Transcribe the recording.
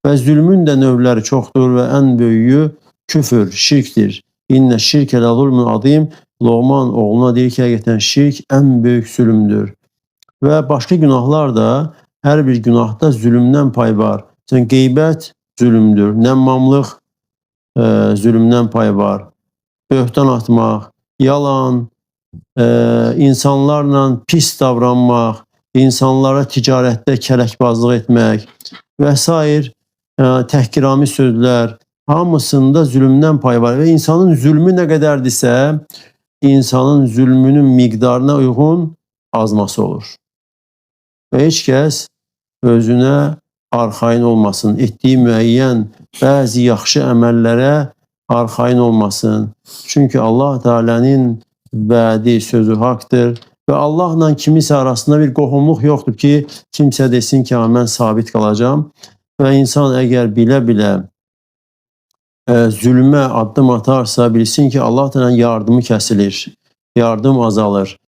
Və zülmün də növləri çoxdur və ən böyüyü küfür, şirkdir. İnnə şirkə lə zulmun azim. Loğman oğluna deyir ki, həqiqətən şirk ən böyük zülmdür. Və başqa günahlar da, hər bir günahda zülmdən pay var. Məsələn, qeybət zülmdür, nəmmamlıq zülmdən pay var. Böhtan atmaq, yalan, insanlarla pis davranmaq, insanlara ticarətdə kələkbazlıq etmək və s. Təhqirami sözlər, hamısında zülmdən pay var. Və insanın zülmü nə qədərdirsə, insanın zülmünün miqdarına uyğun azması olur. Və heç kəs özünə arxain olmasın, etdiyi müəyyən bəzi yaxşı əməllərə arxain olmasın. Çünki Allah Teala'nın vədi, sözü haqdır və Allahla kimisə arasında bir qohumluq yoxdur ki, kimsə desin ki, mən sabit qalacam. Və insan əgər bilə-bilə zülmə addım atarsa, bilsin ki, Allah Teala'nın yardımı kəsilir, yardım azalır.